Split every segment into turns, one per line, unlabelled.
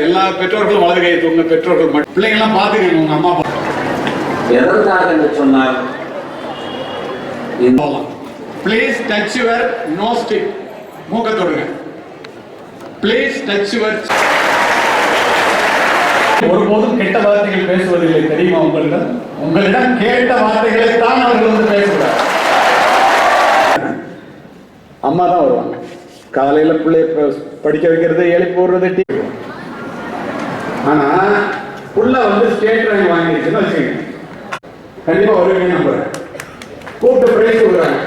எல்லா பெற்றோர்களும் வலது கையை தூங்க, பெற்றோர்கள் பிள்ளைங்க எல்லாம் பாத்துக்கணும். உங்க அம்மா அப்பா
எதற்காக என்று சொன்னால்
please touch your nose tip, மூக்க தொடுங்க. Please touch your. ஒருபோதும் கெட்ட வார்த்தைகள் பேசுவதில்லை, தெரியுமா உங்களிடம்? உங்களிடம் கேட்ட வார்த்தைகளை தான் அவர்கள் வந்து பேசுகிறார். அம்மா தான் வருவாங்க காலையில பிள்ளைய படிக்க வைக்கிறது, எழுப்பி விடுறது. ஆனா புள்ள வந்து ஸ்டேட் ரேங்க் வாங்கிடுச்சுன்னு வச்சுக்கோங்க, கண்டிப்பா வருவீங்க நம்புறேன். கூப்பிட்டு பிரைஸ் கொடுக்குறாங்க.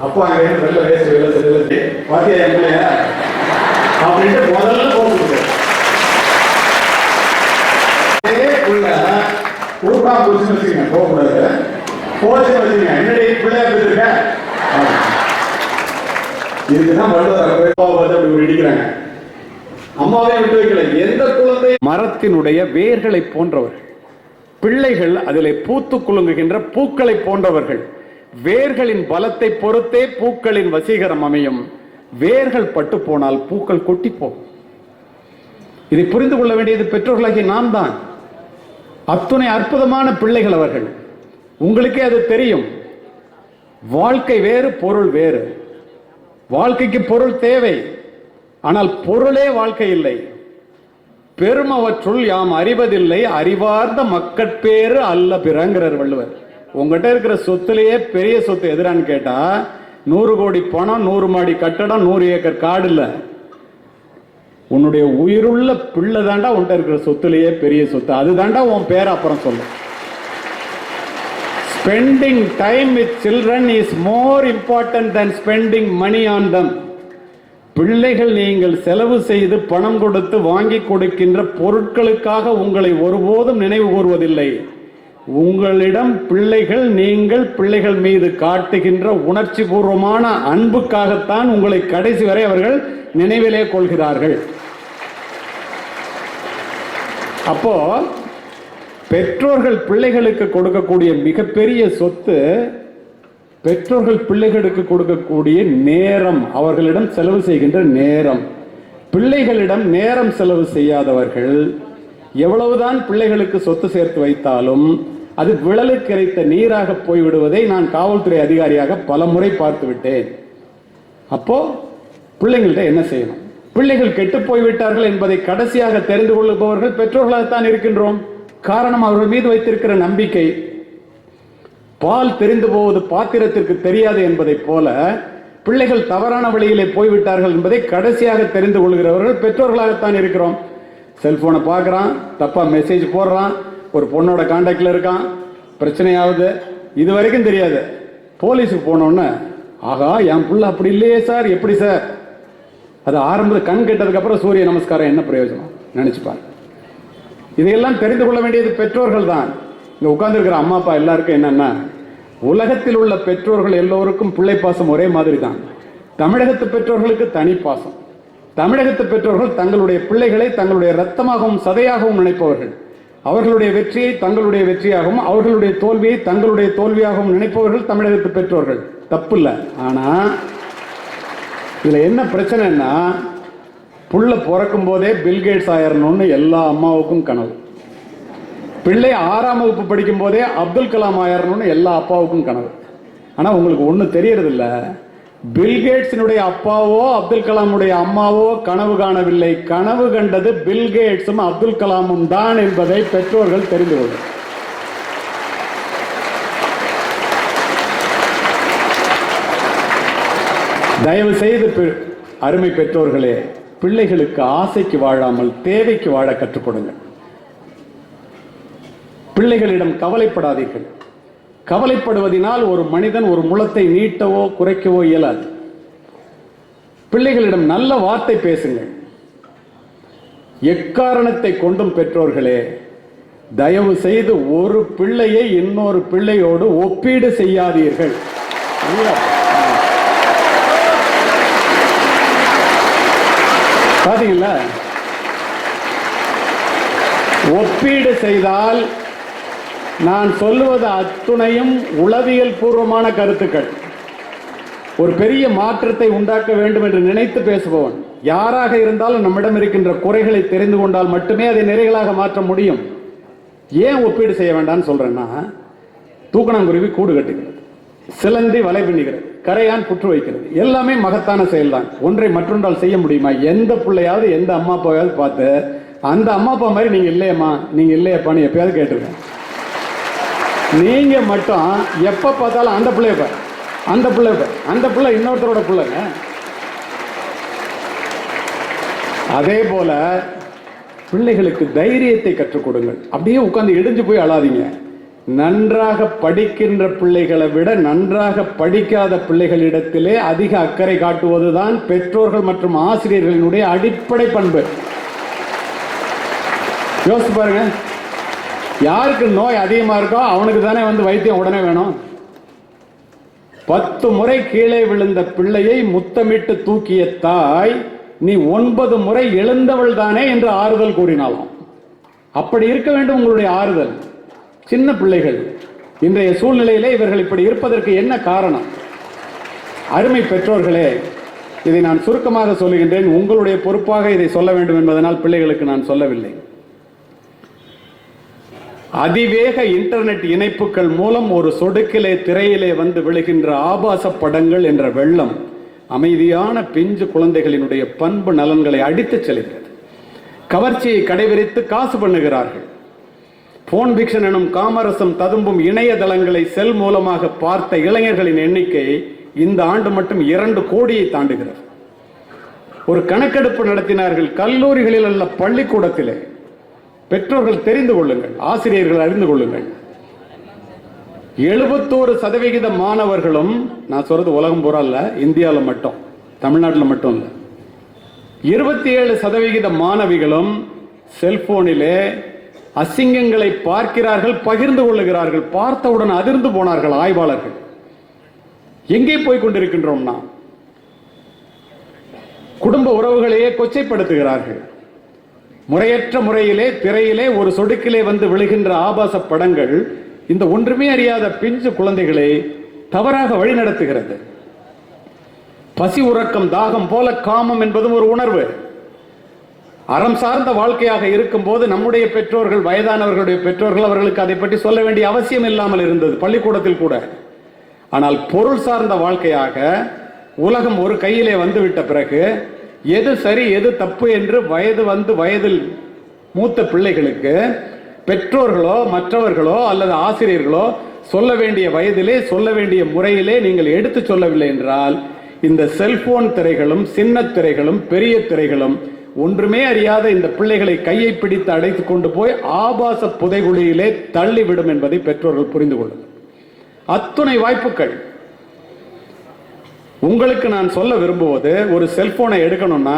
அப்போ அங்கே வெள்ள வேஸ்ட் வெள்ள பாத்தியா எம்எல்ஏ அப்படின்ட்டு முதல்ல கூப்பிட்டு புள்ள கூட்டா புடிச்சுன்னு வச்சுக்கோங்க, போகக்கூடாது. போச்சுன்னு வச்சுக்கோங்க, என்னடி பிள்ளையா போயிருக்க. இதுக்குதான் வள்ளுவர் இடிக்கிறாங்க. அம்மாவே விட்டு வைக்கல. எந்த குழந்தை மரத்தினுடைய வேர்களை போன்றவர், பிள்ளைகள் அதிலே பூத்து குலுங்குகின்ற பூக்களை போன்றவர்கள். வேர்களின் பலத்தை பொறுத்தே பூக்களின் வசீகரம் அமையும். வேர்கள் பட்டு போனால் பூக்கள் கொட்டி போகும். இதை புரிந்து கொள்ள வேண்டியது பெற்றோர்களாகிய நாம் தான். அத்துணை அற்புதமான பிள்ளைகள் அவர்கள். உங்களுக்கே அது தெரியும். வாழ்க்கை வேறு, பொருள் வேறு. வாழ்க்கைக்கு பொருள் தேவை, ஆனால் பொருளே வாழ்க்கை இல்லை. பெருமவற்றுள் யாம் அறிவதில்லை, அறிவார்ந்த மக்கட்பேறு அல்ல பிறங்கிறார் வள்ளுவர். உங்ககிட்ட இருக்கிற சொத்துலேயே பெரிய சொத்து எதிரான்னு கேட்டா 100 கோடி பணம், 100 மாடி கட்டடம், 100 ஏக்கர் காடு இல்ல. உன்னுடைய உயிருள்ள பிள்ளை தாண்டா உன்கிட்ட இருக்கிற சொத்துலேயே பெரிய சொத்து. அது தாண்டா உன் பேர். அப்புறம் சொல்லு. Spending time with children is more important than spending money on them. பிள்ளைகள் நீங்கள் செலவு செய்து பணம் கொடுத்து வாங்கி கொடுக்கின்ற பொருட்களுக்காக உங்களை ஒருபோதும் நினைவு கூறுவதில்லை. உங்களிடம் பிள்ளைகள், நீங்கள் பிள்ளைகள் மீது காட்டுகின்ற உணர்ச்சி பூர்வமான அன்புக்காகத்தான் உங்களை கடைசி வரை அவர்கள் நினைவிலே கொள்கிறார்கள். அப்போ பெற்றோர்கள் பிள்ளைகளுக்கு கொடுக்கக்கூடிய மிகப்பெரிய சொத்து பெற்றோர்கள் பிள்ளைகளுக்கு கொடுக்கக்கூடிய நேரம், அவர்களிடம் செலவு செய்கின்ற நேரம். பிள்ளைகளிடம் நேரம் செலவு செய்யாதவர்கள் எவ்வளவுதான் பிள்ளைகளுக்கு சொத்து சேர்த்து வைத்தாலும் அது விழலுக்கு இறைத்த நீராக போய்விடுவதை நான் காவல்துறை அதிகாரியாக பல முறை பார்த்து விட்டேன். அப்போ பிள்ளைங்கள்ட்ட என்ன செய்யணும்? பிள்ளைகள் கெட்டு போய்விட்டார்கள் என்பதை கடைசியாக தெரிந்து கொள்ளுபவர்கள் பெற்றோர்களாகத்தான் இருக்கின்றோம். காரணம், அவர்கள் மீது வைத்திருக்கிற நம்பிக்கை. பால் தெரிந்து போவது பாத்திரத்திற்கு தெரியாது என்பதை போல பிள்ளைகள் தவறான வழியிலே போய்விட்டார்கள் என்பதை கடைசியாக தெரிந்து கொள்கிறவர்கள் பெற்றோர்களாகத்தான் இருக்கிறோம். செல்போனை பார்க்குறான், தப்பா மெசேஜ் போடுறான், ஒரு பொண்ணோட கான்டாக்டில் இருக்கான், பிரச்சனையாவது, இது வரைக்கும் தெரியாது. போலீஸுக்கு போனோன்னு, ஆகா என் புள்ள அப்படி இல்லையே சார், எப்படி சார்? அது ஆரம்பத்தில் கண் கெட்டதுக்கப்புறம் சூரிய நமஸ்காரம் என்ன பிரயோஜனம் நினைச்சுப்பார். இதையெல்லாம் தெரிந்து கொள்ள வேண்டியது பெற்றோர்கள் தான். இங்கே உட்கார்ந்துருக்கிற அம்மா அப்பா எல்லாருக்கும் என்னன்னா, உலகத்தில் உள்ள பெற்றோர்கள் எல்லோருக்கும் பிள்ளை பாசம் ஒரே மாதிரி தான். தமிழகத்து பெற்றோர்களுக்கு தனி பாசம். தமிழகத்து பெற்றோர்கள் தங்களுடைய பிள்ளைகளை தங்களுடைய இரத்தமாகவும் சதையாகவும் நினைப்பவர்கள். அவர்களுடைய வெற்றியை தங்களுடைய வெற்றியாகவும், அவர்களுடைய தோல்வியை தங்களுடைய தோல்வியாகவும் நினைப்பவர்கள் தமிழகத்து பெற்றோர்கள். தப்பு இல்லை. ஆனால் இதில் என்ன பிரச்சனைன்னா, புள்ள பிறக்கும் போதே பில்கேட்ஸ் ஆயிரணும்னு எல்லா அம்மாவுக்கும் கனவு. பிள்ளை 6ஆம் வகுப்பு படிக்கும் போதே அப்துல் கலாம் ஆயிரணும்னு எல்லா அப்பாவுக்கும் கனவு. ஆனால் உங்களுக்கு ஒன்று தெரியறதில்ல, பில்கேட்ஸினுடைய அப்பாவோ அப்துல் கலாமுடைய அம்மாவோ கனவு காணவில்லை. கனவு கண்டது பில்கேட்ஸும் அப்துல் கலாமும் தான் என்பதை பெற்றோர்கள் தெரிந்து கொள்ளும். தயவு செய்து அருமை பெற்றோர்களே, பிள்ளைகளுக்கு ஆசைக்கு வாழாமல் தேவைக்கு வாழ கற்றுக் கொடுங்கள். பிள்ளைகளிடம் கவலைப்படாதீர்கள். கவலைப்படுவதனால் ஒரு மனிதன் ஒரு முழத்தை நீட்டவோ குறைக்கவோ இயலாது. பிள்ளைகளிடம் நல்ல வார்த்தை பேசுங்கள். எக்காரணத்தை கொண்டும் பெற்றோர்களே, தயவு செய்து ஒரு பிள்ளையை இன்னொரு பிள்ளையோடு ஒப்பீடு செய்யாதீர்கள். பாத்தீங்களா? ஒப்பீடு செய்தால் நான் சொல்லுவது அத்துணையும் உளவியல் பூர்வமான கருத்துக்கள். ஒரு பெரிய மாற்றத்தை உண்டாக்க வேண்டும் என்று நினைத்து பேசுபவன். யாராக இருந்தாலும் நம்மிடம் இருக்கின்ற குறைகளை தெரிந்து கொண்டால் மட்டுமே அதை நிறைகளாக மாற்ற முடியும். ஏன் ஒப்பீடு செய்ய வேண்டாம்னு சொல்றேன்னா, தூக்கணாங்குருவி கூடு கட்டுகிறது, சிலந்தி வலை பின்னுகிறது, கரையான் புற்று வைக்கிறது, எல்லாமே மகத்தான செயல்தான். ஒன்றை மற்றொன்றால் செய்ய முடியுமா? எந்த பிள்ளையாவது எந்த அம்மா அப்பாவது பார்த்து அந்த அம்மா அப்பா மாதிரி நீங்க இல்லையம்மா நீங்க இல்லையப்பான்னு எப்பயாவது கேட்டிருக்கேன். நீங்க மட்டும் எப்ப பார்த்தாலும் அந்த பிள்ளைய அந்த பிள்ளை இன்னொருத்தரோட பிள்ளைங்க. அதே போல பிள்ளைகளுக்கு தைரியத்தை கற்றுக் கொடுங்கள். அப்படியே உட்கார்ந்து இடிஞ்சு போய் அழாதீங்க. நன்றாக படிக்கின்ற பிள்ளைகளை விட நன்றாக படிக்காத பிள்ளைகளிடத்திலே அதிக அக்கறை காட்டுவதுதான் பெற்றோர்கள் மற்றும் ஆசிரியர்களினுடைய அடிப்படை பண்பு. யோசிச்சு பாருங்க, யாருக்கு நோய் அதிகமா இருக்கோ அவனுக்கு தானே வைத்தியம் உடனே வேணும். 10 முறை கீழே விழுந்த பிள்ளையை முத்தமிட்டு தூக்கிய தாய் நீ 9 முறை எழுந்தவள் தானே என்று ஆறுதல் கூறினாலும். அப்படி இருக்க வேண்டும் உங்களுடைய ஆறுதல். சின்ன பிள்ளைகள் இன்றைய சூழ்நிலையிலே இவர்கள் இப்படி இருப்பதற்கு என்ன காரணம்? அருமை பெற்றோர்களே, இதை நான் சுருக்கமாக சொல்லுகின்றேன். உங்களுடைய பொறுப்பாக இதை சொல்ல வேண்டும் என்பதனால் பிள்ளைகளுக்கு நான் சொல்லவில்லை. அதிவேக இன்டர்நெட் இணைப்புகள் மூலம் ஒரு சொடுக்கிலே திரையிலே விழுகின்ற ஆபாச படங்கள் என்ற வெள்ளம் அமைதியான பிஞ்சு குழந்தைகளினுடைய பண்பு நலன்களை அடித்து செல்கிறது. கவர்ச்சியை கடைபிடித்து காசு பண்ணுகிறார்கள். போன் பிக்ஷன் எனும் காமரசம் ததும்பும் இணையதளங்களை செல் மூலமாக பார்த்த இளைஞர்களின் எண்ணிக்கை இந்த ஆண்டு மட்டும் 2 கோடியை தாண்டுகிறது. ஒரு கணக்கெடுப்பு நடத்தினார்கள். கல்லூரிகளில் அல்ல, பள்ளிக்கூடத்திலே. பெற்றோர்கள் தெரிந்து கொள்ளுங்கள், ஆசிரியர்கள் அறிந்து கொள்ளுங்கள். 71% மாணவர்களும், நான் சொல்றது உலகம் பூரா இல்ல, இந்தியாவில் மட்டும், தமிழ்நாட்டில் மட்டும் இல்ல, 27% மாணவிகளும் செல்போனிலே அசிங்கங்களை பார்க்கிறார்கள், பகிர்ந்து கொள்ளுகிறார்கள். பார்த்தவுடன் அதிர்ந்து போனார்கள் ஆய்வாளர்கள். எங்கே போய் கொண்டிருக்கின்றோம்? நாம் குடும்ப உறவுகளையே கொச்சைப்படுத்துகிறார்கள். முறையற்ற முறையிலே திரையிலே ஒரு சொடுக்கிலே விழுகின்ற ஆபாச படங்கள் இந்த ஒன்றுமே அறியாத பிஞ்சு குழந்தைகளை தவறாக வழிநடத்துகிறது. பசி உறக்கம் தாகம் போல காமம் என்பதும் ஒரு உணர்வு. அறம் சார்ந்த வாழ்க்கையாக இருக்கும் போது நம்முடைய பெற்றோர்கள், வயதானவர்களுடைய பெற்றோர்கள், அவர்களுக்கு அதை பற்றி சொல்ல வேண்டிய அவசியம் இல்லாமல் இருந்தது, பள்ளிக்கூடத்தில் கூட. ஆனால் பொருள் சார்ந்த வாழ்க்கையாக உலகம் ஒரு கையிலே வந்துவிட்ட பிறகு எது சரி எது தப்பு என்று வயதில் மூத்த பிள்ளைகளுக்கு பெற்றோர்களோ மற்றவர்களோ அல்லது ஆசிரியர்களோ சொல்ல வேண்டிய வயதிலே சொல்ல வேண்டிய முறையிலே நீங்கள் எடுத்து சொல்லவில்லை என்றால் இந்த செல்போன் திரைகளும் சின்ன திரைகளும் பெரிய திரைகளும் ஒன்றுமே அறியாத இந்த பிள்ளைகளை கையை பிடித்து அடைத்துக் கொண்டு போய் ஆபாச புதைகுழியிலே தள்ளிவிடும் என்பதை பெற்றோர்கள் புரிந்து கொள்ளுங்கள். அத்துணை வாய்ப்புகள் உங்களுக்கு நான் சொல்ல விரும்புவது, ஒரு செல்போனை எடுக்கணும்னா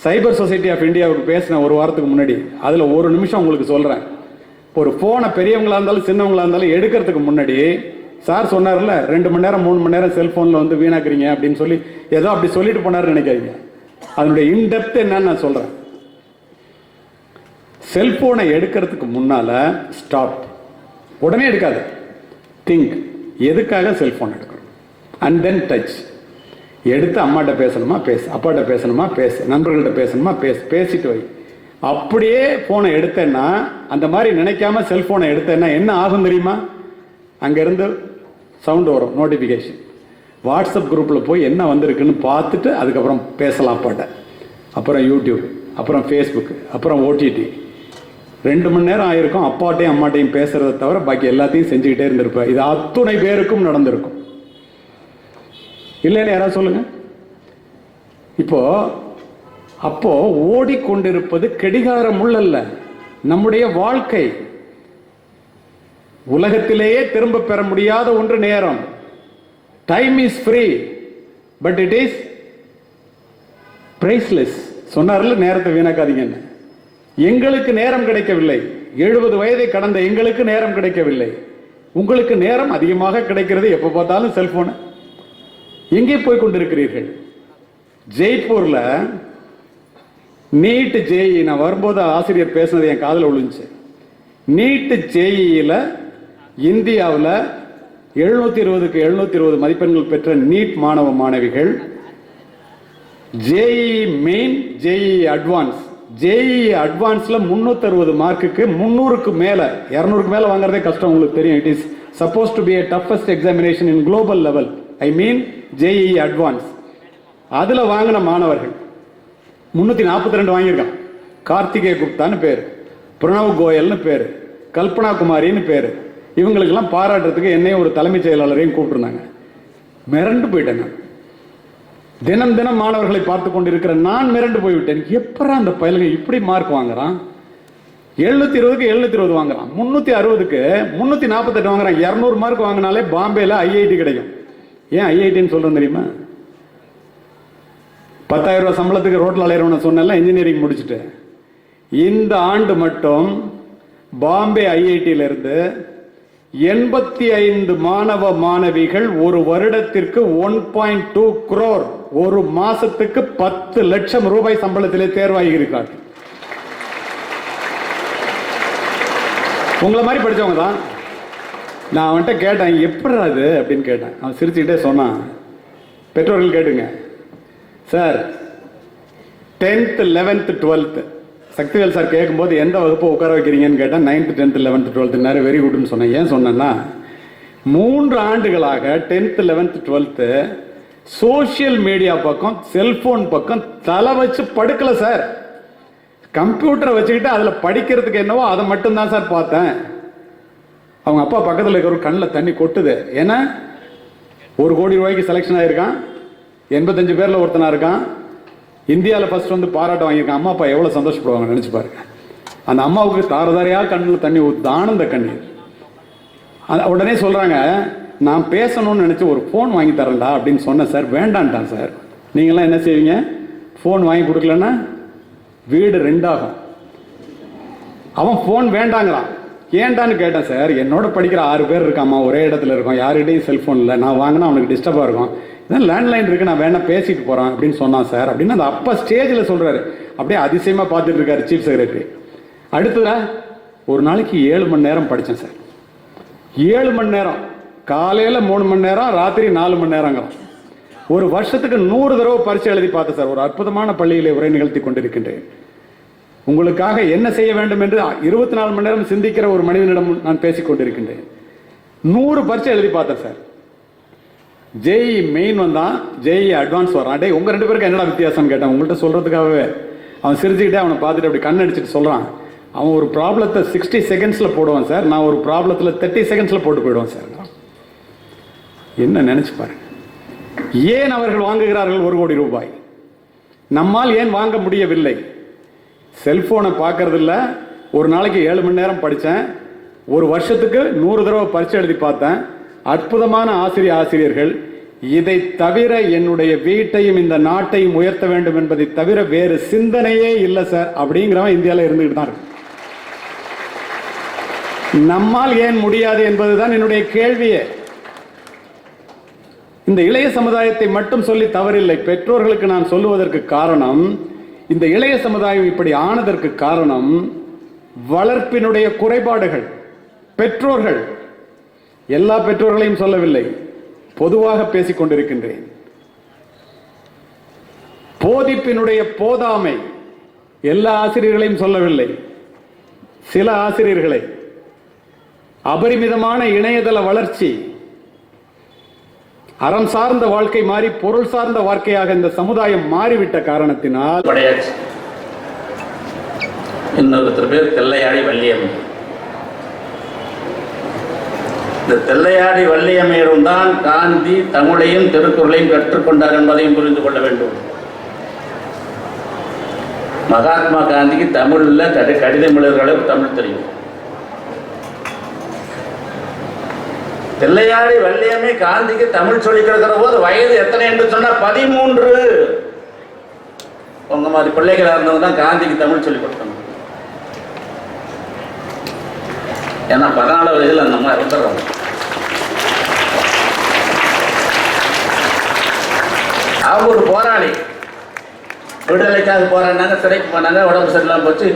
சைபர் சொசைட்டி ஆஃப் இந்தியாவுக்கு பேசின ஒரு வாரத்துக்கு முன்னாடி, அதில் ஒரு நிமிஷம் உங்களுக்கு சொல்கிறேன். ஒரு ஃபோனை பெரியவங்களா இருந்தாலும் சின்னவங்களா இருந்தாலும் எடுக்கிறதுக்கு முன்னாடி சார் சொன்னார்ல 2 மணி நேரம் 3 மணி நேரம் செல்போனில் வீணாக்குறீங்க அப்படின்னு சொல்லி ஏதோ அப்படி சொல்லிட்டு போனார் நினைக்காதீங்க. அதனுடைய இன்டெப்த் என்னன்னு நான் சொல்கிறேன். செல்போனை எடுக்கிறதுக்கு முன்னால ஸ்டாப், உடனே எடுக்காது, திங்க், எதுக்காக செல்போன் எடுக்கணும், அண்ட் தென் டச். எடுத்து அம்மாட்ட பேசணுமா பேசு, அப்பாட்ட பேசணுமா பேசு, நண்பர்கள்ட்ட பேசணுமா பேசு, பேசிட்டு வை. அப்படியே போனை எடுத்தேன்னா, அந்த மாதிரி நினைக்காம செல்போனை எடுத்தேன்னா என்ன ஆகும் தெரியுமா? அங்கேருந்து சவுண்டு வரும், நோட்டிஃபிகேஷன். வாட்ஸ்அப் குரூப்பில் போய் என்ன வந்திருக்குன்னு பார்த்துட்டு அதுக்கப்புறம் பேசலாம் அப்பாட்ட. அப்புறம் யூடியூப், அப்புறம் ஃபேஸ்புக், அப்புறம் ஓடிடி. 2 மணி நேரம் ஆயிருக்கும் அப்பாட்டையும் அம்மாட்டையும் பேசுறதை தவிர பாக்கி எல்லாத்தையும் செஞ்சுக்கிட்டே இருந்திருப்பேன். இது அத்துணை பேருக்கும் நடந்திருக்கும். இல்லைன்னு யாராவது சொல்லுங்க. அப்போ ஓடிக்கொண்டிருப்பது கடிகார முள்ளல்ல, நம்முடைய வாழ்க்கை. உலகத்திலேயே திரும்ப பெற முடியாத ஒன்று நேரம். Time is free but it is priceless. சொன்னார்ல, நேரத்தை வீணாக்காதீங்கன்னு. எங்களுக்கு நேரம் கிடைக்கவில்லை. 70 வயதை கடந்த எங்களுக்கு நேரம் கிடைக்கவில்லை. உங்களுக்கு நேரம் அதிகமாக கிடைக்கிறது. எப்போ பார்த்தாலும் செல்போன். எங்கே போய் கொண்டிருக்கிறீர்கள்? ஜெய்ப்பூர்ல நீட் ஜேஇ, நான் வரும்போது ஆசிரியர் பேசுனது என் காதில் விழுந்துச்சு. நீட் ஜேஇல இந்தியாவில் 720க்கு 720 மதிப்பெண்கள் பெற்ற நீட் மாணவ மாணவிகள், JEE main, JEE advance, JEE அட்வான்ஸ்ல 360 மார்க்குக்கு 300க்கு மேல 200க்கு மேல வாங்குறதே கஷ்டம், உங்களுக்கு தெரியும். It is supposed to be a toughest examination in global level. I mean JEE advanced. அதுல வாங்கின மாணவர்கள் 342 வாங்கியிருக்கான். கார்த்திகே குப்தான்னு பேரு, பிரணவ் கோயல்னு பேரு, கல்பனா குமாரின்னு பேரு. இவங்களுக்கெல்லாம் பாராட்டுறதுக்கு என்னையும் ஒரு தலைமைச் செயலாளரையும் கூப்பிட்டுருந்தாங்க. மிரண்டு போயிட்டேன் நான். தினம் தினம் மாணவர்களை பார்த்து கொண்டிருக்கிற நான் மிரண்டு போய்விட்டேன். எப்பரா அந்த பயலுங்க இப்படி மார்க் வாங்குறான்? 720க்கு 720 வாங்குறான், 360க்கு 348 வாங்குறான். 200 மார்க் வாங்கினாலே பாம்பேல ஐஐடி கிடைக்கும். ஏன் ஐஐடின்னு சொல்றேன் தெரியுமா? 10,000 ரூபாய் சம்பளத்துக்கு ரோட்ல அலையிறவன சொன்னேன்ல, இன்ஜினியரிங் முடிச்சுட்டு. இந்த ஆண்டு மட்டும் பாம்பே ஐஐடியிலிருந்து 85 மாணவ மாணவிகள் ஒரு வருடத்திற்கு 1.2 crore, ஒரு மாசத்துக்கு 10 லட்சம் ரூபாய் சம்பளத்திலே தேர்வாகி இருக்கிறார்கள். உங்களை மாதிரி படிச்சவங்க தான். நான் அவன்கிட்ட கேட்டேன், எப்படி அது அப்படின்னு கேட்டேன். அவன் சிரிச்சுக்கிட்டே சொன்னான், பெற்றோர்கள் கேட்டுங்க sir, 10th 11th 12th Sakthivel sir கேட்கும்போது எந்த வகுப்பு உட்கார வைக்கிறீங்கன்னு கேட்டேன். 9th 10th 11th 12th very குட்னு சொன்னேன். ஏன் சொன்னேன்னா, 3 ஆண்டுகளாக 10th 11th 12th social media பக்கம், செல்போன் பக்கம் தலை வச்சு படுக்கல சார். கம்ப்யூட்டரை வச்சுக்கிட்டு அதில் படிக்கிறதுக்கு என்னவோ அதை மட்டும்தான் சார் பார்த்தேன். அவங்க அப்பா பக்கத்தில் இருக்கிற கண்ணில் தண்ணி கொட்டுது. ஏன்னா 1 கோடி ரூபாய்க்கு செலெக்ஷன் ஆகிருக்கான், 85 பேரில் ஒருத்தனா இருக்கான், இந்தியாவில் ஃபர்ஸ்ட் வந்து பாராட்டம் வாங்கியிருக்கான். அம்மா அப்பா எவ்வளோ சந்தோஷப்படுவாங்க நினச்சி பாருங்க. அந்த அம்மாவுக்கு தாரதாரியாக கண்ணில் தண்ணி ஊற்று, ஆனந்த கண்ணீர். உடனே சொல்கிறாங்க, நான் பேசணும்னு நினச்சி ஒரு ஃபோன் வாங்கி தரேன்டா அப்படின்னு சொன்னேன் சார். வேண்டான்ட்டான் சார். நீங்களாம் என்ன செய்வீங்க? ஃபோன் வாங்கி கொடுக்கலன்னா வீடு 2 ஆகும். அவன் ஃபோன் வேண்டாங்கிறான். ஏன்டான்னு கேட்டேன் சார். என்னோட படிக்கிற 6 பேர் இருக்காம்மா, ஒரே இடத்துல இருக்கோம், யாருகிட்டையும் செல்ஃபோன் இல்லை, நான் வாங்கினா அவனுக்கு டிஸ்டர்பாக இருக்கும், இதான் லேண்ட்லைன் இருக்குது, நான் வேணா பேசிட்டு போகிறேன் அப்படின்னு சொன்னான் சார். அப்படின்னு அந்த அப்பா ஸ்டேஜில் சொல்கிறாரு. அப்படியே அதிசயமாக பார்த்துட்டு இருக்காரு சீஃப் செக்ரட்டரி. அடுத்ததா ஒரு நாளைக்கு 7 மணி நேரம் படித்தேன் சார். 7 மணி நேரம், காலையில் 3 மணி நேரம், ராத்திரி 4 மணி நேரங்கிறோம். ஒரு வருஷத்துக்கு 100 தடவை பரீட்சை எழுதி பார்த்தேன் சார். ஒரு அற்புதமான பள்ளியிலே உரை நிகழ்த்தி கொண்டிருக்கின்றேன். உங்களுக்காக என்ன செய்ய வேண்டும் என்று 24 மணி நேரம் சிந்திக்கிற ஒரு மனிதனிடம் நான் பேசிக் கொண்டிருக்கின்றேன். 100 பரீட்சை எழுதி பார்த்தேன் சார். ஜேஇ மெயின் வந்தான், ஜேஇ அட்வான்ஸ் வரான். டே உங்க 2 பேருக்கு என்னடா வித்தியாசம் கேட்டேன். உங்கள்கிட்ட சொல்றதுக்காகவே அவன் சிரிச்சுக்கிட்டே அவனை பார்த்துட்டு அப்படி கண்ணடிச்சுட்டு சொல்றான், அவன் ஒரு ப்ராப்ளத்தை 60 செகண்ட்ஸ்ல போடுவான் சார், நான் ஒரு ப்ராப்ளத்தில் 30 செகண்ட்ஸ்ல போட்டு போயிடுவான் சார். என்ன நினைச்சு பாருங்க. ஏன் அவர்கள் வாங்குகிறார்கள் 1 கோடி ரூபாய்? நம்மால் ஏன் வாங்க முடியவில்லை? செல்போனை பார்க்கறது இல்லை. ஒரு நாளைக்கு 7 மணி நேரம் படித்தேன். ஒரு வருஷத்துக்கு 100 தடவை பரீட்சை எழுதி பார்த்தேன். அற்புதமான ஆசிரியர்கள். இதை தவிர என்னுடைய வீட்டையும் இந்த நாட்டையும் உயர்த்த வேண்டும் என்பதை தவிர வேறு சிந்தனையே இல்லை சார் அப்படிங்கிறவன் இந்தியாவில் இருந்துகிட்டு தான் இருக்கு. நம்மால் ஏன் முடியாது என்பதுதான் என்னுடைய கேள்வியே. இந்த இளைய சமுதாயத்தை மட்டும் சொல்லி தவறில்லை. பெற்றோர்களுக்கு நான் சொல்லுவதற்கு காரணம், இந்த இளைய சமுதாயம் இப்படி ஆனதற்கு காரணம் வளர்ப்பினுடைய குறைபாடுகள். பெற்றோர்கள், எல்லா பெற்றோர்களையும் சொல்லவில்லை, பொதுவாக பேசிக் கொண்டிருக்கின்றேன். போதிப்பினுடைய போதாமை, எல்லா ஆசிரியர்களையும் சொல்லவில்லை, சில ஆசிரியர்களை. அபரிமிதமான இணையதள வளர்ச்சி, அறம் சார்ந்த வாழ்க்கை மாறி பொருள் சார்ந்த வாழ்க்கையாக இந்த சமுதாயம் மாறிவிட்ட காரணத்தினால்
இன்னொருத்தர் பேர் தெல்லையாடி வள்ளியம்மை. இந்த தெல்லையாடி வள்ளியம்மையிடம் தான் காந்தி தமிழையும் திருக்குறளையும் கற்றுக்கொண்டார் என்பதையும் புரிந்து கொள்ள வேண்டும். மகாத்மா காந்திக்கு தமிழ்ல கடிதம் எழுதுகிற தமிழ் தெரியும். தெல்லையாடி வள்ளியம்மை காந்திக்கு தமிழ் சொல்லிக் கொடுக்கிற போது வயது எத்தனை என்று சொன்னா 13. உங்க மாதிரி பிள்ளைகளா இருந்தவங்க தான் காந்திக்கு தமிழ் சொல்லிக் கொடுத்தாங்க. ஏன்னா 14 வயதுல நம்ம இறந்துடுறோம். அவங்க ஒரு போராளி, விடுதலைக்காக போராடினாங்க, சிறைக்கு போனாங்க, உடம்பு சரியில்லாம போச்சு,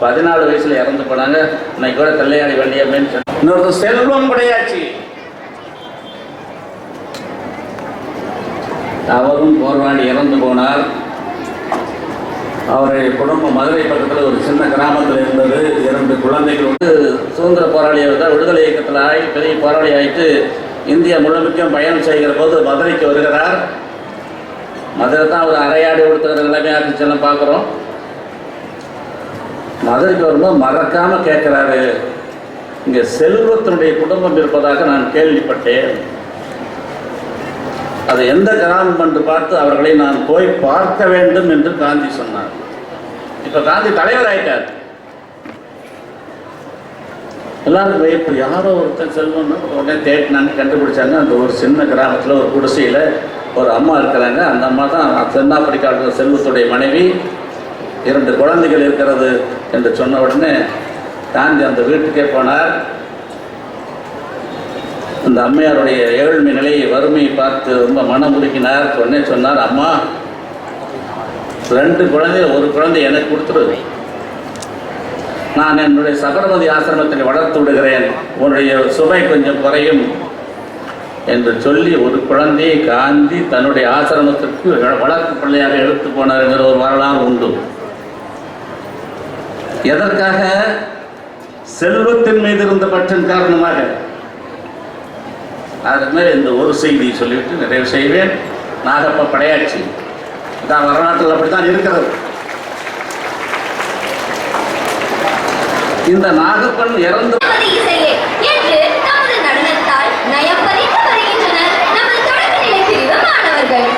14 வயசுல இறந்து போனாங்க. இன்னைக்கு கூட தெல்லையாடி வள்ளியம்மைன்னு சொன்னாங்க. இன்னொரு செல்வம் கிடையாச்சு. அவரும் போராடி இறந்து போனார். அவருடைய குடும்பம் மதுரை பக்கத்தில் ஒரு சின்ன கிராமத்தில் இருந்தது. 2 குழந்தைகள் வந்து சுதந்திர போராளியாக தான் விடுதலை இயக்கத்தில் ஆகி பெரிய போராளி ஆகிட்டு இந்தியா முழுமைக்கும் பயணம் செய்கிற போது மதுரைக்கு வருகிறார். மதுரை தான் ஒரு அரையாடி கொடுத்துக்கிற நிலைமை ஆச்சுலாம் பார்க்குறோம். மதுரைக்கு வரும்போது மறக்காமல் கேட்குறாரு, இங்கே செல்வத்தினுடைய குடும்பம் இருப்பதாக நான் கேள்விப்பட்டேன். அது எந்த கிராமம் என்று பார்த்து அவர்களை நான் போய் பார்க்க வேண்டும் என்று காந்தி சொன்னார். இப்ப காந்தி தலைவர் ஆயிட்டார். எல்லாரும் இப்போ யாரோ ஒருத்தர் செல்வம்னு உடனே தேடினாங்க, கண்டுபிடிச்சாங்க. அந்த ஒரு சின்ன கிராமத்தில் ஒரு குடிசையில் ஒரு அம்மா இருக்கிறாங்க. அந்த அம்மா தான் தென்னாப்பிரிக்காவுடைய செல்வத்துடைய மனைவி. 2 குழந்தைகள் இருக்கிறது என்று சொன்ன உடனே காந்தி அந்த வீட்டுக்கே போனார். அந்த அம்மையாருடைய ஏழ்மை நிலையை வறுமையை பார்த்து ரொம்ப மனம் உருக்கினார். சொன்னே சொன்னார், அம்மா 2 குழந்தை, ஒரு குழந்தை எனக்கு கொடுத்துருது. நான் என்னுடைய சபர்மதி ஆசிரமத்தில் வளர்த்து விடுகிறேன், உன்னுடைய சுமை கொஞ்சம் குறையும் என்று சொல்லி ஒரு குழந்தையை காந்தி தன்னுடைய ஆசிரமத்திற்கு வளர்ப்பு பிள்ளையாக எடுத்து போனார் என்கிற ஒரு வரலாறு உண்டு. எதற்காக? செல்வத்தின் மீது இருந்த பற்றின் காரணமாக. அதுமாதிரி இந்த ஒரு செய்தியை சொல்லிவிட்டு நிறைவு செய்வேன். நாகப்ப படையாட்சி தான் வரலாற்றில் அப்படித்தான் இருக்கிறது. இந்த நாகப்பன் இறந்து நடனத்தால் நயப்பறிந்து வருகின்றனர் நமது தொடக்க நிலை பிரிவு மாணவர்கள்.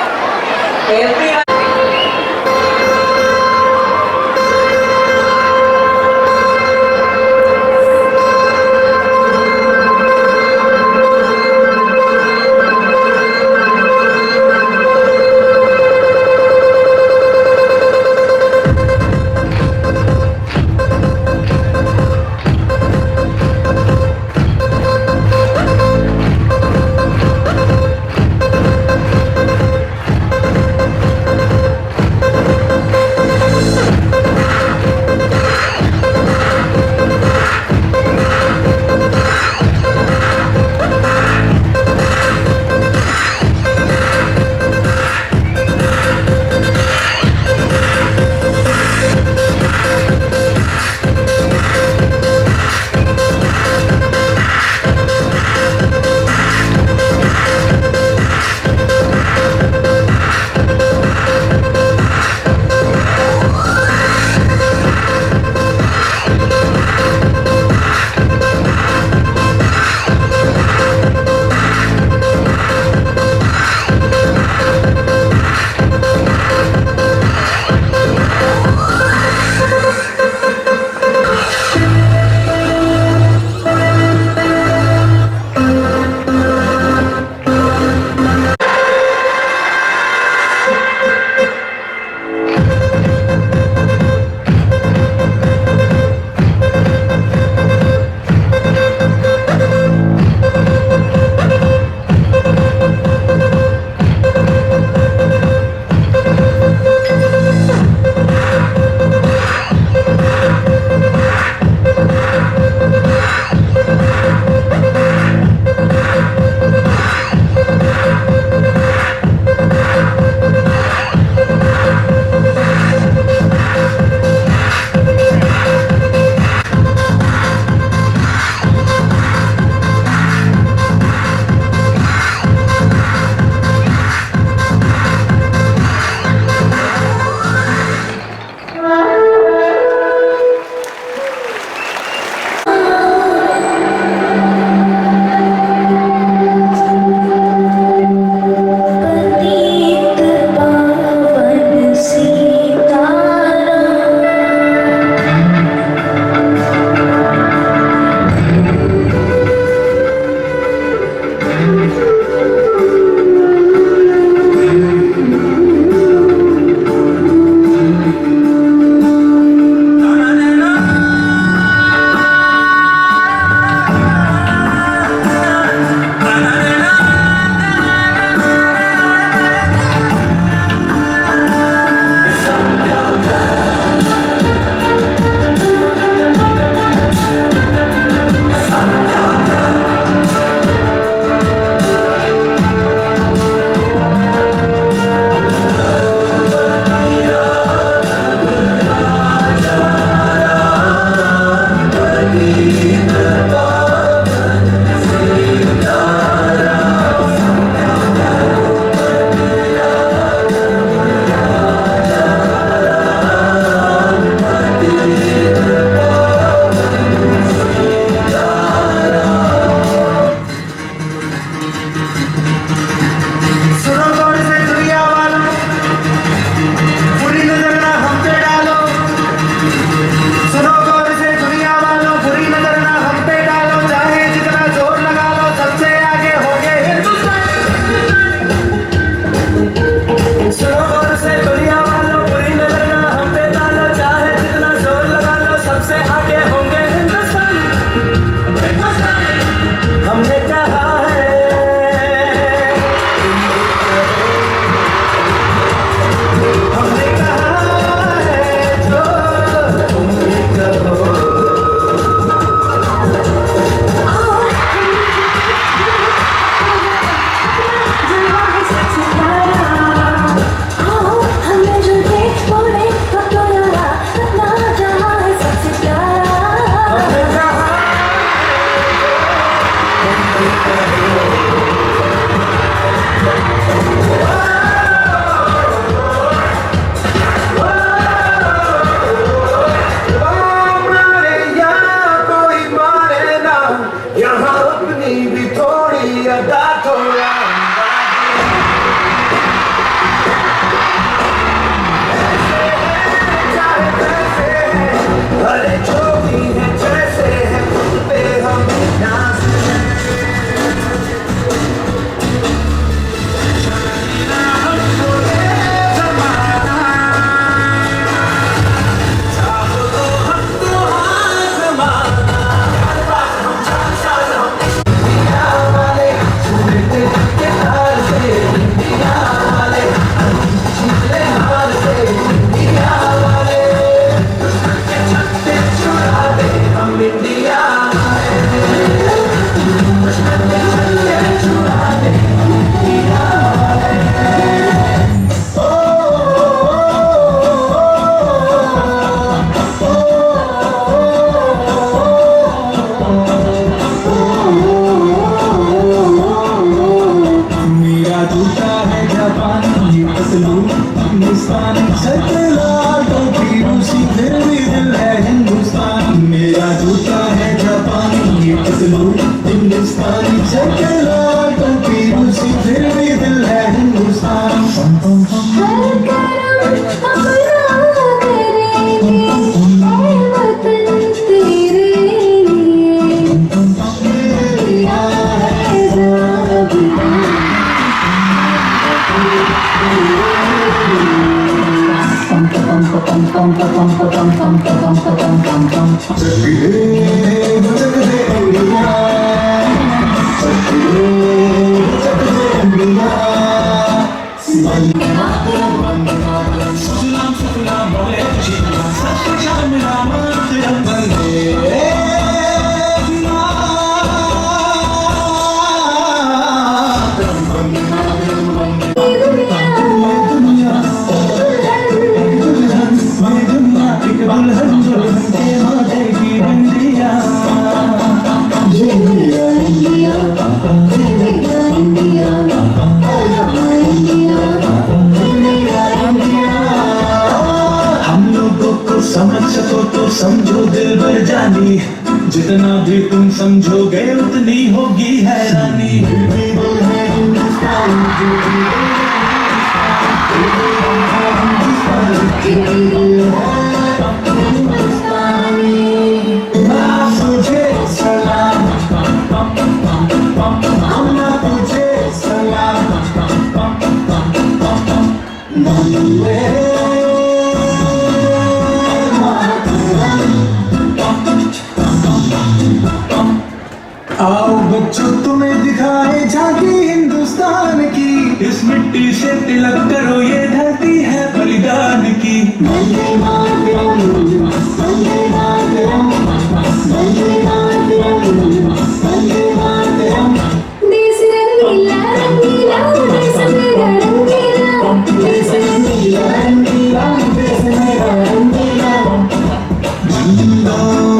पतलू हिंदुस्तानी सकला टोपी रूसी फिर भी दिल है हिंदुस्तानी मेरा जूता है जापानी ये पतलू हिंदुस्तानी सकला टोपी रूसी फिर भी दिल है हिंदुस्तानी
हर करम अपना करेंगे ऐ वतन तेरे लिए दिया है ज़ाबिता
समझ सको तो समझो दिल भर जानी जितना भी तुम समझोगे उतनी होगी हैरानी तुझे सलाम तुझे सलाम आओ बच्चों तुम्हें दिखाए झांकी हिंदुस्तान की इस मिट्टी से तिलक करो ये धरती है बलिदान की
वंदे मातरम वंदे मातरम वंदे मातरम वंदे मातरम देश रंगीला रंगीला देश मेरा रंगीला देश रंगीला रंगीला देश मेरा रंगीला
झंडा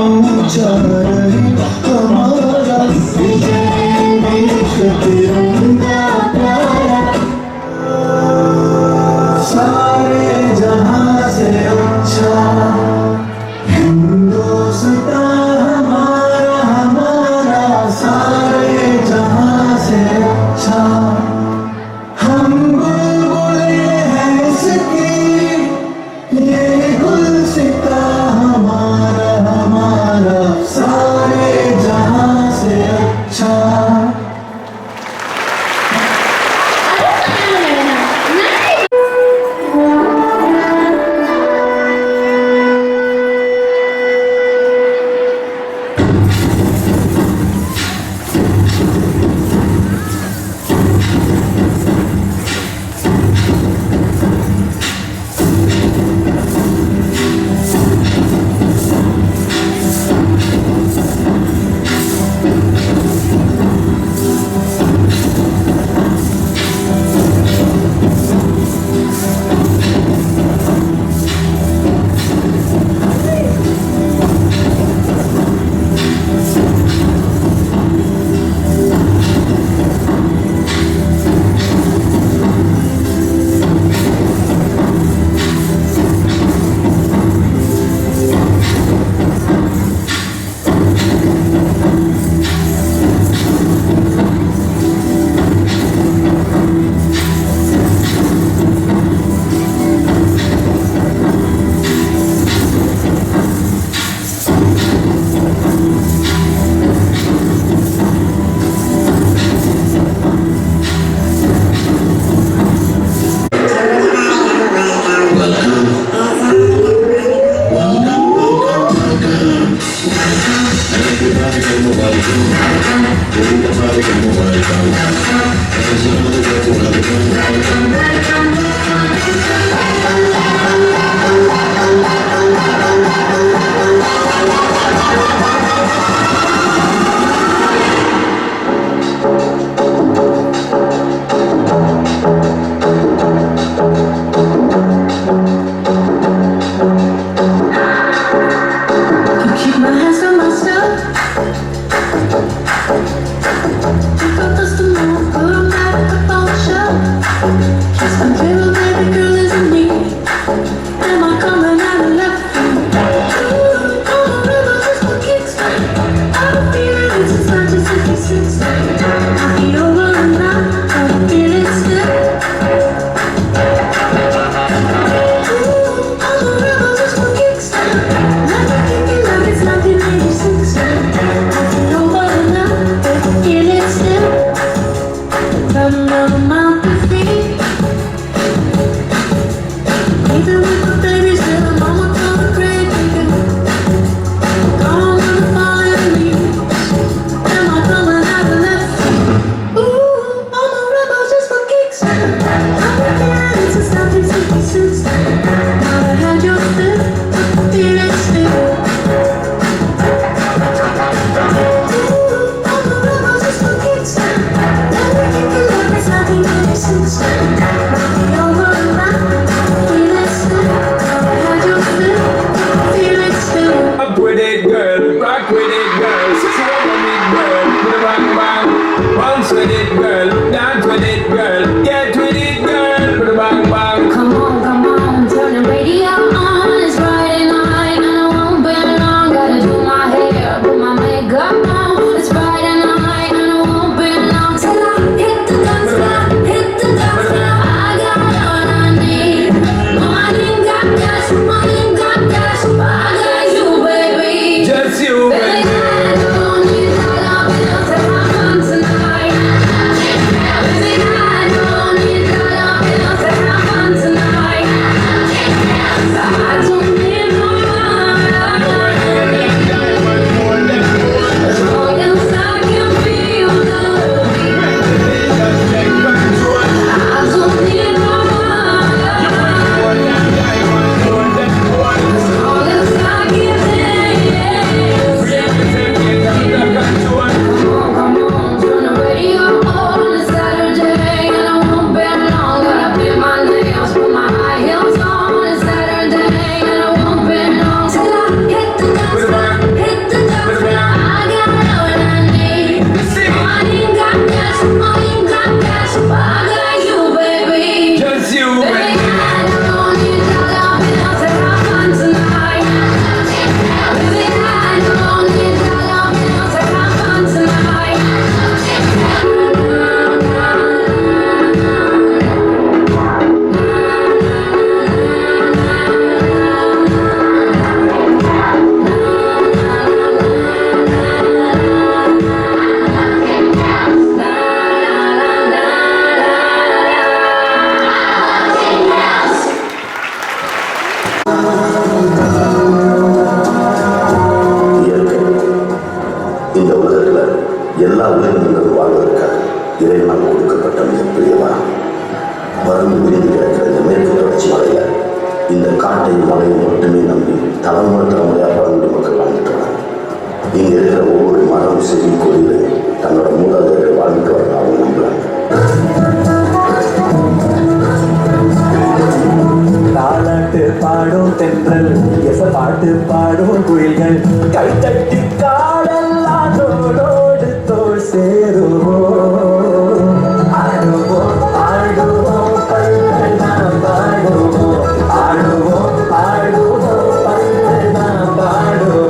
ऊंचा रहे हमारा
विजय देश तिरंगा प्यारा
सारे जहां से अच्छा
காட்டையும் மலையும் மட்டுமே நம்பி தலைமுறை தலைமுறையாக பழங்குடி மக்கள் வாழ்ந்துட்டுருக்காங்க. இங்கே இருக்கிற ஒவ்வொரு மரம் செடி கொடியில் தன்னோட மூதாதையர்கள் வாழ்ந்துட்டு வரணும் அவங்க நம்புறாங்க.
தாலாட்டு பாடும் தென்றல் பாட்டு பாடும் குயில்கள் கைத்தட்டி காடெல்லாம் தோளோடு தோள் சேருவோம். ஆடுவோம் ஆடுவோம் பல்கள் நாம் பாடுவோம். ஆடுவோம் ஆடுவோம் பல்கள் நாம் பாடுவோம்.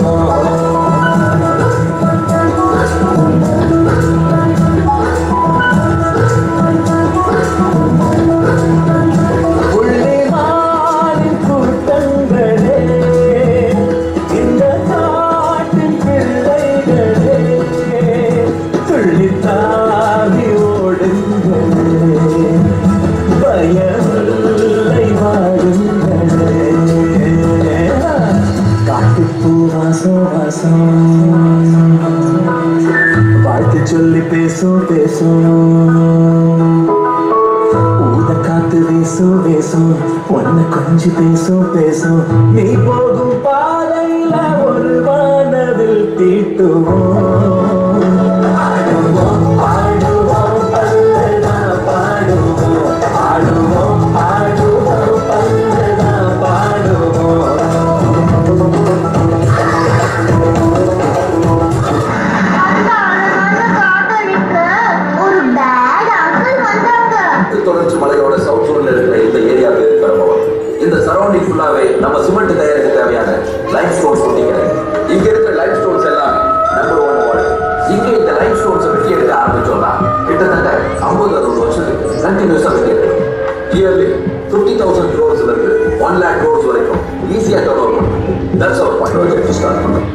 வாழ்த்து சொல்லி பேசும் பேசும் ஊத காத்து வீசும் வீசும் ஒன்ன கொஞ்சி பேசும் பேசும் நீ போகும் பாதையில ஒரு வானவில் தீட்டுவோம். ஆடுவோம் ஆடுவோம் பல்லனா பாடுவோம். ஆடுவோம் ஆடுவோம் பல்லனா பாடுவோம்.
தொடர்ச்சி மலையோட சவுத் ஜோன்ல இருக்கிற இந்த ஏரியா பேர் பெரம்பவரம். இந்த சரௌண்டிங் ஃபுல்லாவே நம்ம சிமெண்ட் தயாரிக்க தேவையான லைம் ஸ்டோன்ஸ் கொட்டிக்கிறேன். இங்க இருக்கிற லைம் ஸ்டோன்ஸ் எல்லாம் நம்பர் 1 மாடல். இங்க இந்த லைம் ஸ்டோன்ஸ் வெட்டி எடுக்க ஆரம்பிச்சோம்னா கிட்டத்தட்ட 50-60 வருஷத்துக்கு கண்டினியூஸா வெட்டி எடுக்கணும். இயர்லி 50,000 crores இருக்கு 1 lakh crores வரைக்கும் ஈஸியா டர்ன் ஓவர் பண்ணணும். That's our point to start பண்ணணும்.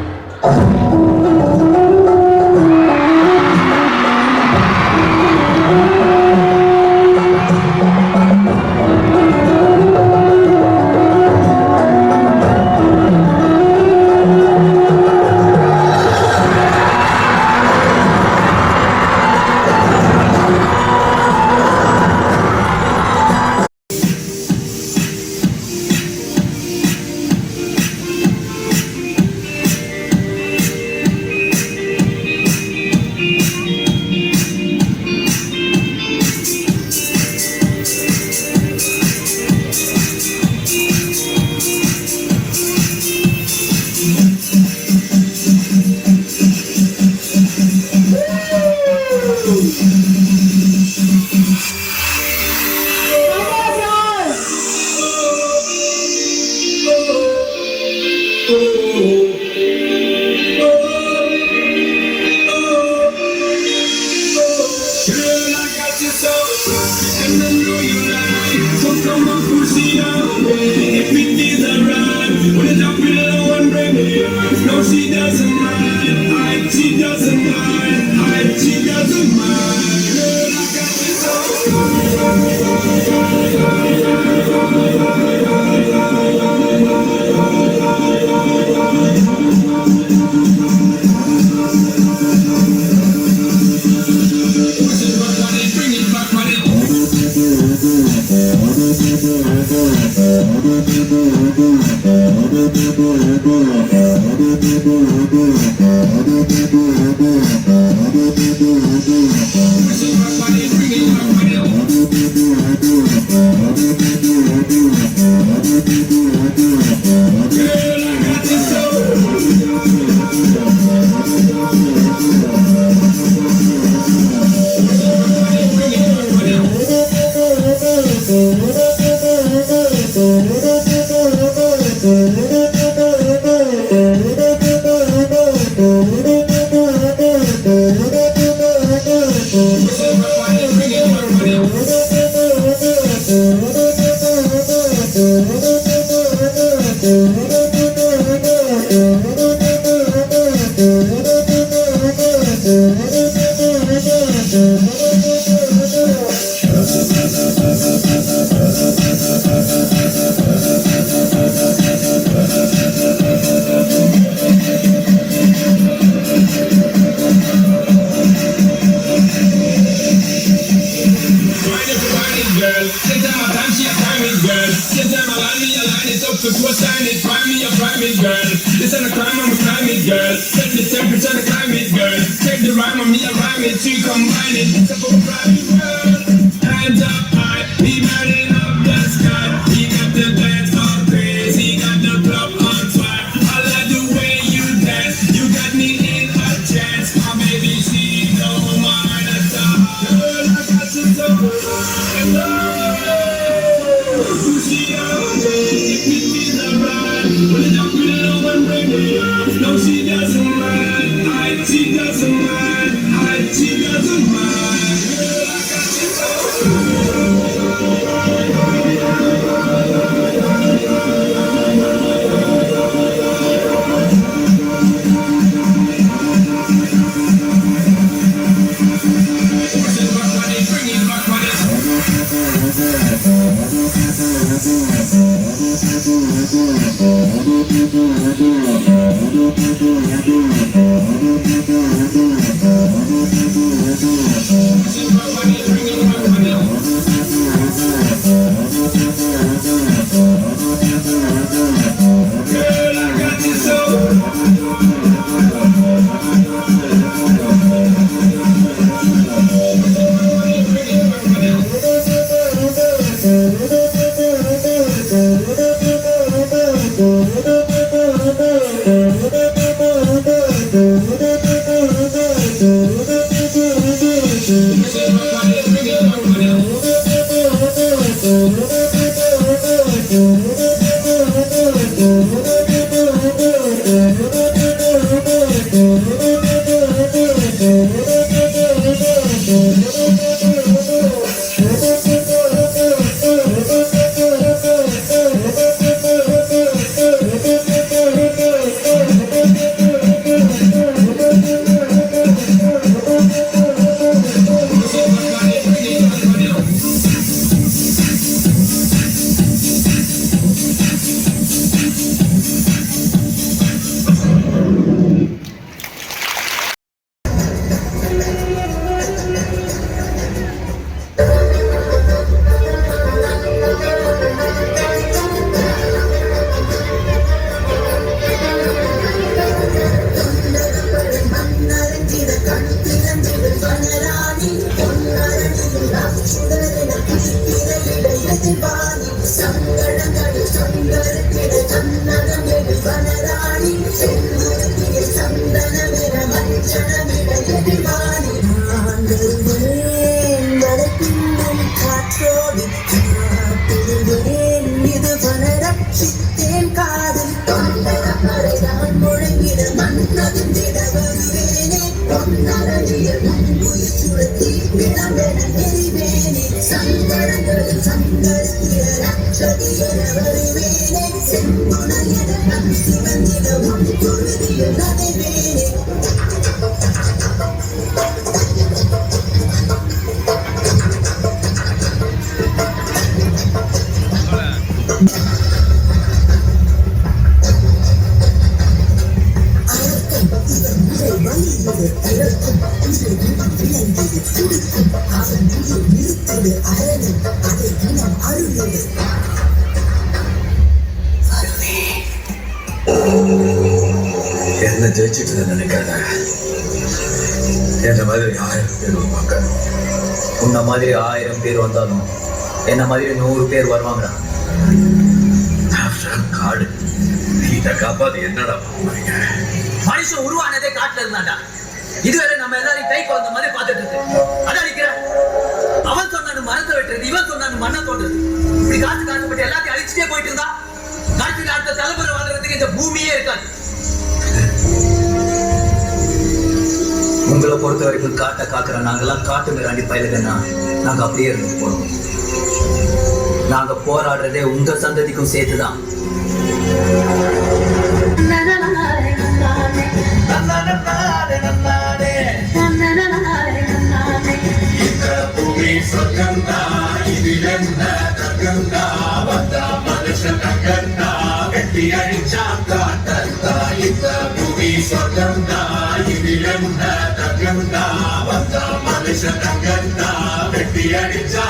Girl, sit down, dance your time, girl. Sit down, line, your line is so to co-sign it. Find me a private girl. This ain't a crime, I'm a climate girl. Set the temperature, the climate girl. Take the rhyme on me, I rhyme it. To combine it. It's a for a private world. Hands up high, we burning up the sky. He got the dance all crazy, got the club on fire. I like the way you dance, you got me in a trance. My baby, she don't mind at all. Girl, I got you so in love. She don't make me feel alright. Put it up real low and bring it up. No, she doesn't mind. She doesn't mind. She doesn't mind. Girl, I got you so.
என்ன ஜெயிச்சுட்டு நினைக்காத. என்ன மாதிரி 1000 பேர் வருவாங்க. உன்ன மாதிரி 1000 பேர் வந்தாலும் என்ன மாதிரி 100 பேர் வருவாங்கடா. காடு இதை காப்பாது என்னடா பண்ணுவீங்க? மனுஷன் உருவானதே காட்டுல இருந்தாண்டா. இதுவரை நம்ம எல்லாரையும் கை குழந்த மாதிரி பார்த்துட்டு இருக்கு. அதான் நிக்கிறேன். அவன் சொன்னானு மரத்தை வெட்டுறது, இவன் சொன்னானு மண்ணை தோன்றது. இப்படி காசு காசுப்பட்டு எல்லாத்தையும் அழிச்சுட்டே போயிட்டு இருந்தா நாட்டுக்கு அடுத்த தலைமுறை வாழ்றதுக்கு இந்த பூமியே இருக்காது. உங்களை பொறுத்த வரைக்கும் காட்டை காக்குற நாங்கெல்லாம் காட்டு மிராண்டி பயிலுங்கன்னா நாங்க அப்படியே இருந்து போறோம். நாங்க போராடுறதே உங்க சந்ததிக்கும் சேர்த்துதான்.
வெட்டி அடிச்சா